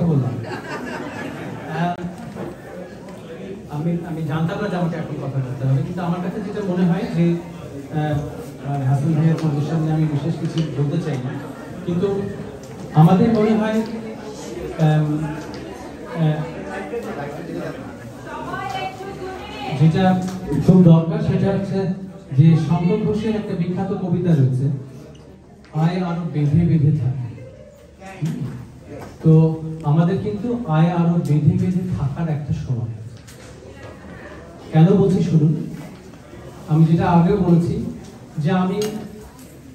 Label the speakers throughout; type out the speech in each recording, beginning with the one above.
Speaker 1: বললাম। আমি জানতাম না যে আমাকে এখন কথা বলতে হবে, কিন্তু আমার কাছে যেটা মনে হয় যে হাসান ভাইয়ের পজিশন নিয়ে আমি বিশেষ কিছু বলতে চাই না, কিন্তু আমাদের মনে হয় যেটা খুব দরকার সেটা হচ্ছে যে শঙ্কর ঘোষের একটা বিখ্যাত কবিতা রয়েছে, আয় আরো বেঁধে বেঁধে থাকে। তো আমাদের কিন্তু আয় আরো বেঁধে বেঁধে থাকার একটা সময়। কেন বলছি শুনুন, আমি যেটা আগেও বলেছি যে আমি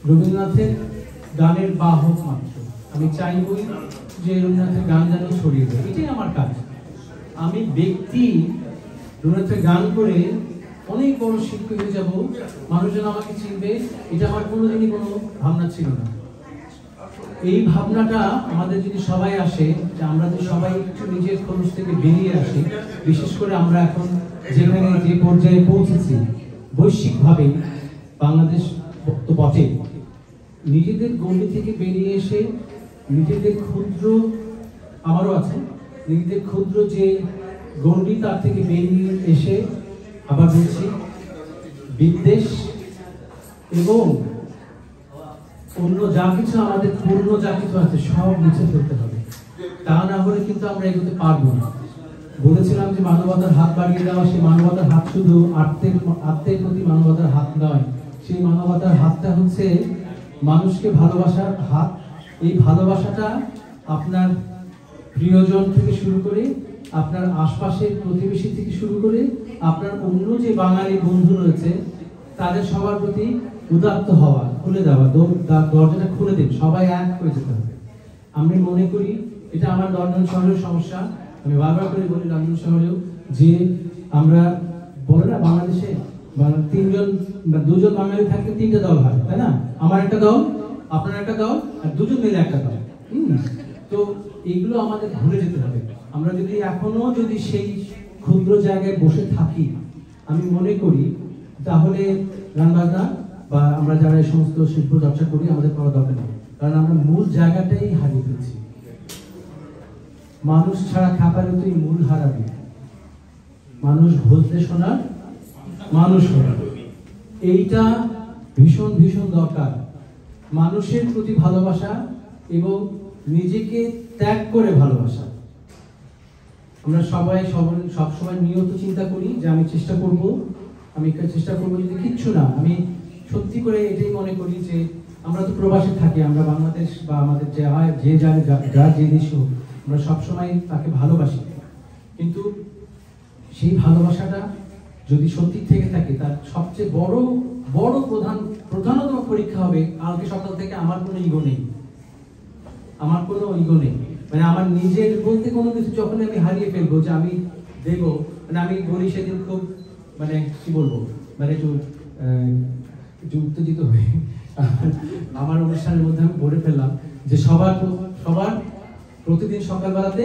Speaker 1: রবীন্দ্রনাথের গানের বাহক মাত্র। আমি চাইবই যে রবীন্দ্রনাথের গান যেন ছড়িয়ে দেয়, এটাই আমার কাজ। আমি ব্যক্তি রবীন্দ্রনাথের গান করে অনেক বড় শিল্পী হয়ে যাব, মানুষজন আমাকে চিনবে, এটা আমার কোনোদিনই কোনো ভাবনা ছিল না। এই ভাবনাটা আমাদের যদি সবাই আসে, যে আমরা যদি সবাই একটু নিজের খরচ থেকে বেরিয়ে আসি, বিশেষ করে আমরা এখন যেখানে যে পর্যায়ে পৌঁছেছি বৈশ্বিকভাবে, বাংলাদেশ তো বটে, নিজেদের গণ্ডি থেকে বেরিয়ে এসে নিজেদের ক্ষুদ্র, আমারও আছে নিজেদের ক্ষুদ্র যে গণ্ডি, তার থেকে বেরিয়ে এসে আবার বলছি বিদ্বেষ এবং অন্য যা কিছু আমাদের পূর্ণ যা কিছু আছে সব মুছে ফেলতে হবে। তা না হলে কিন্তু আমরা এগোতে পারবো না। বলেছিলাম যে মানবতার হাত বাড়িয়ে দেওয়া, সেই মানবতার হাত শুধু আত্মের প্রতি মানবতার হাত নয়, সেই মানবতার হাতটা হচ্ছে মানুষকে ভালোবাসার হাত। এই ভালোবাসাটা আপনার প্রিয়জন থেকে শুরু করে, আপনার আশপাশের প্রতিবেশী থেকে শুরু করে, আপনার অন্য যে বাঙালি বন্ধু রয়েছে তাদের সবার প্রতি উদাত্ত হওয়া, খুলে দেওয়া, দরজাটা খুলে দিন, সবাই এক হয়ে যেতে হবে। আমি মনে করি এটা আমার লন্ডন শহরের সমস্যা। আমি বারবার করে বলি লন্ডন শহরেও যে আমরা বলে না বাংলাদেশে দুজন বাঙালি থাকলে 3টে দল হয়, তাই না? আমার একটা দল, আপনার একটা দল, আর দুজন মিলে একটা দল। তো এইগুলো আমাদের ভুলে যেতে হবে। আমরা যদি এখনো সেই ক্ষুদ্র জায়গায় বসে থাকি, আমি মনে করি তাহলে গান বাজনা বা আমরা যারা এই সমস্ত শিল্প চর্চা করি আমাদের করা দরকার নেই, কারণ আমরা মূল জায়গাটাই হারিয়ে ফেলছি। মানুষ ছাড়া খাপারে তুই মূল হারাবি, মানুষ বলতে শোনার মানুষ শোনার, এইটা ভীষণ ভীষণ দরকার। মানুষের প্রতি ভালোবাসা এবং নিজেকে ত্যাগ করে ভালোবাসা। আমরা সবসময় নিয়ত চিন্তা করি যে আমি চেষ্টা করব যদি কিচ্ছু না, আমি সত্যি করে এটাই মনে করি যে আমরা তো প্রবাসে থাকি, আমরা বাংলাদেশ বা আমাদের যে হয় যার যে দেশ হোক, আমরা সবসময় তাকে ভালোবাসি, কিন্তু সেই ভালোবাসাটা যদি সত্যি থেকে থাকে, তার সবচেয়ে বড় প্রধানতম পরীক্ষা হবে কালকে সকাল থেকে আমার কোনো ইগো নেই, মানে আমার নিজের বলতে কোনো কিছু যখন আমি হারিয়ে ফেলবো, যে আমি দেখবো, মানে আমি বলি সেদিন খুব মানে কি বলবো, মানে একটু উত্তেজিত হয়ে আমার অনুষ্ঠানের মধ্যে আমি বলে ফেললাম যে সবার প্রতিদিন সকালবেলাতে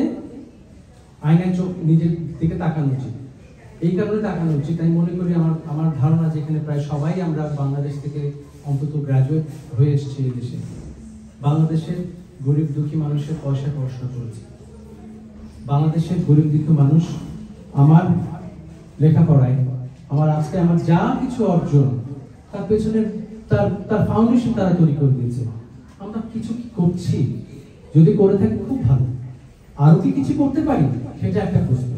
Speaker 1: আয়নায় চোখ নিজের দিকে তাকানো উচিত। এই কারণে তাকানো উচিত, আমি মনে করি আমার ধারণা যেখানে প্রায় সবাই আমরা বাংলাদেশ থেকে অন্তত গ্রাজুয়েট হয়ে এসেছি এই দেশে, বাংলাদেশের গরিব দুঃখী মানুষের পয়সা পড়াশোনা করেছে, বাংলাদেশের গরিব দুঃখী মানুষ আমার লেখাপড়ায়, আজকে আমার যা কিছু অর্জন, তার পেছনে তার ফাউন্ডেশন তারা তৈরি করে দিয়েছে। আমরা কিছু কি করছি? যদি করে থাকি খুব ভালো, আরো কি কিছু করতে পারি সেটা একটা প্রশ্ন।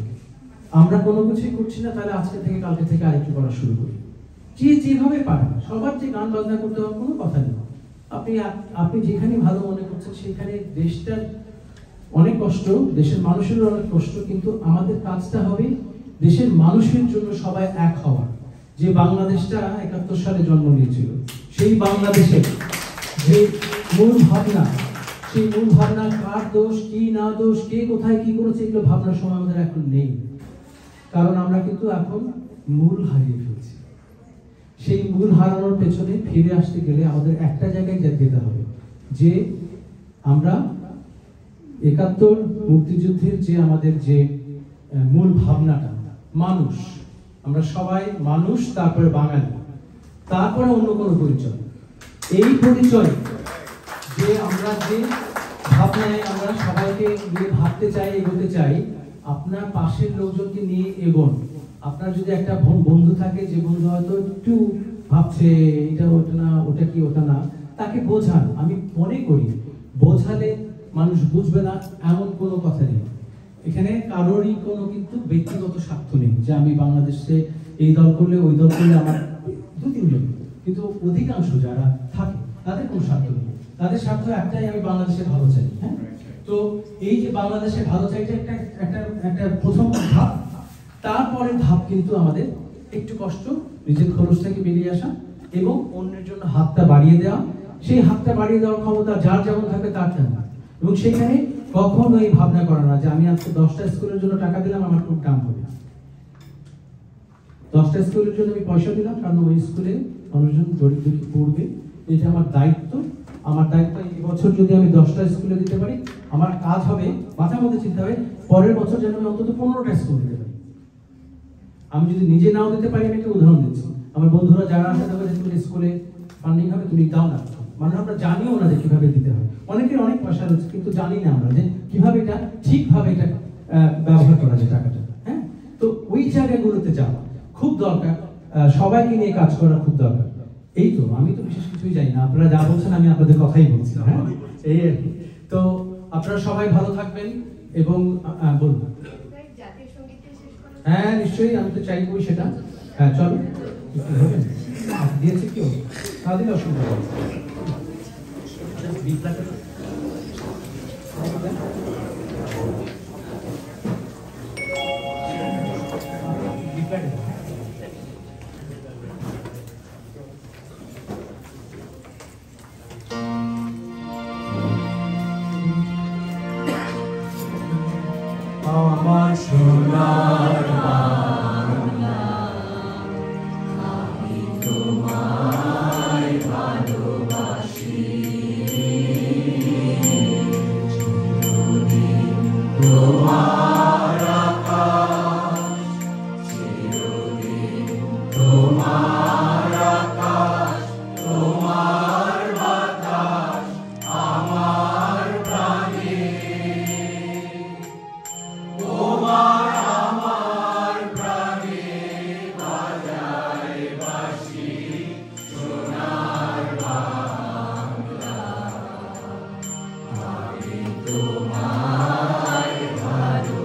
Speaker 1: আমরা কোনো কিছুই করছি না, তাহলে আজকে থেকে কালকে থেকে আরেকটু করা শুরু করি। যেভাবে পারে, সবার যে গান বাজনা করতে হবে কোনো কথা নেই, আপনি যেখানে ভালো মনে করছেন সেখানে। দেশটার অনেক কষ্ট, দেশের মানুষের অনেক কষ্ট, কিন্তু আমাদের কাজটা হবে দেশের মানুষের জন্য সবাই এক হওয়া। যে বাংলাদেশটা 71 সালে জন্ম নিয়েছিল, সেই বাংলাদেশের যে মূল ভাবনা, সেই মূল ভাবনা কার দোষ কি না দোষ, কে কোথায় কি করেছে, এগুলো ভাবনার সময় আমাদের এখন নেই, কারণ আমরা কিন্তু এখন মূল হারিয়ে ফেলছি। সেই মূল হারানোর পেছনে ফিরে আসতে গেলে আমাদের একটা জায়গায় যেতে হবে, যে আমরা 71 মুক্তিযুদ্ধের যে আমাদের যে মূল ভাবনাটা, মানুষ, আমরা সবাই মানুষ, তারপরে বাঙালি, তারপরে অন্য কোনো পরিচয়। এই পরিচয় যে আমরা যে ভাবনায় আমরা সবাইকে নিয়ে ভাবতে চাই, এগোতে চাই। আপনার পাশের লোকজনকে নিয়ে এগোন। আপনার যদি একটা বন্ধু থাকে, যে বন্ধু হয়তো একটু ভাবছে এটা ওটা না, ওটা কি ওটা না, তাকে বোঝান। আমি মনে করি বোঝালে মানুষ বুঝবে না এমন কোনো কথা নেই। এখানে কারোরই কোনো কিন্তু ব্যক্তিগত স্বার্থ নেই যে আমি বাংলাদেশে এই দল করলে ওই দল করলে আমার দু তিনজন, কিন্তু অধিকাংশ যারা থাকে তাদের কোনো স্বার্থ নেই। তাদের স্বার্থ একটাই, আমি বাংলাদেশে ভালো চাই। হ্যাঁ, তো এই যে বাংলাদেশে ভালো চাইটা একটা একটা একটা প্রথম ধাপ। তারপরে ধাপ কিন্তু আমাদের একটু কষ্ট, নিজের খরচ থেকে বেরিয়ে আসা এবং অন্যের জন্য হাতটা বাড়িয়ে দেওয়া। সেই হাতটা বাড়িয়ে দেওয়ার ক্ষমতা যার যেমন থাকবে তার তেমন, এবং সেখানে কখনো এই ভাবনা করা না যে আমি আজকে 10টা স্কুলের জন্য টাকা দিলাম, আমার খুব দাম হবে। 10টা স্কুলের জন্য আমি পয়সা দিলাম কারণ ওই স্কুলে মানুষজন গরিব দুঃখী পড়বে, এটা আমার দায়িত্ব। আমার দায়িত্ব এই বছর যদি আমি 10টা স্কুলে দিতে পারি, আমার কাজ হবে মাথার মধ্যে চিন্তা হবে পরের বছর যেন আমি অন্তত 15টা স্কুল দিতে পারি। আমি যদি নিজে নাও দিতে পারি, আমি একটা উদাহরণ দিচ্ছি, আমার বন্ধুরা যারা আসে তাদের স্কুলে ফান্ডিং হবে, তুমি দাও না, মানে আমরা জানিও না যে কিভাবে দিতে হয়। অনেকের অনেক পয়সা রয়েছে কিন্তু জানি না আমরা যে কিভাবে এটা ঠিকভাবে এটা ব্যবহার করা যায় টাকাটা। হ্যাঁ, তো ওই জায়গাগুলোতে যাওয়া খুব দরকার, সবাইকে নিয়ে কাজ করা খুব দরকার। এই তো, আমি তো বিশেষ কিছুই জানি না, আপনারা যা বলছেন আমি আপনাদের কথাই বলছি। হ্যাঁ, এই আর কি। তো আপনারা সবাই ভালো থাকবেন এবং বলুন। হ্যাঁ নিশ্চয়ই, আমি তো চাইবই সেটা। হ্যাঁ চলো, দিয়েছে কেউ তাদের অসুবিধা হবে।
Speaker 2: আমার সোনার বাংলা, আমি তোমায় ভালোবাসি, চিরদিন তোমার আকাশ, চিরদিন তোমার আকাশ, তোমার বাতাস আমার প্রাণে, তোমার আমার প্রাণে বাজায় বাঁশি সোনার বাংলা, আমি তোমায় ভালো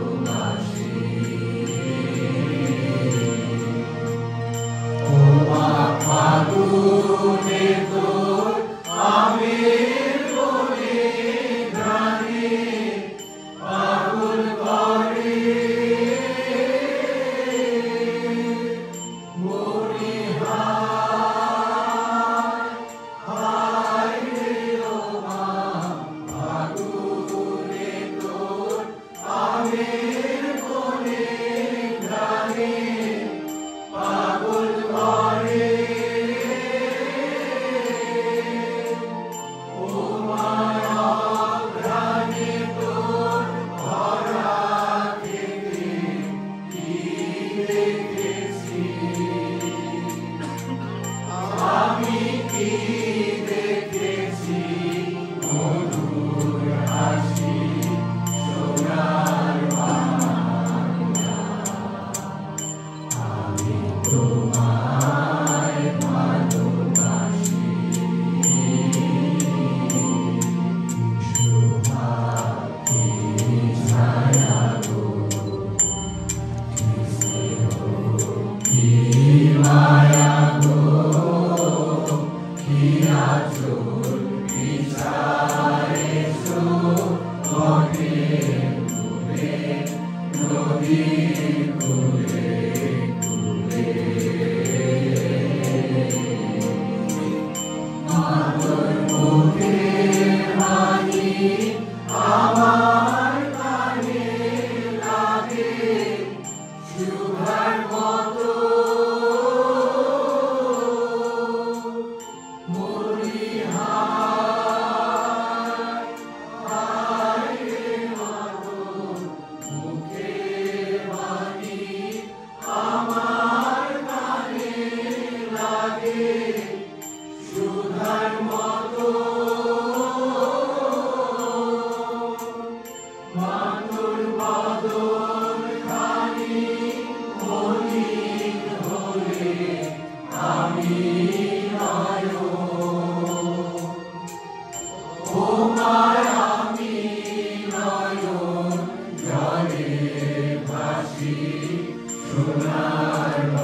Speaker 2: সোনার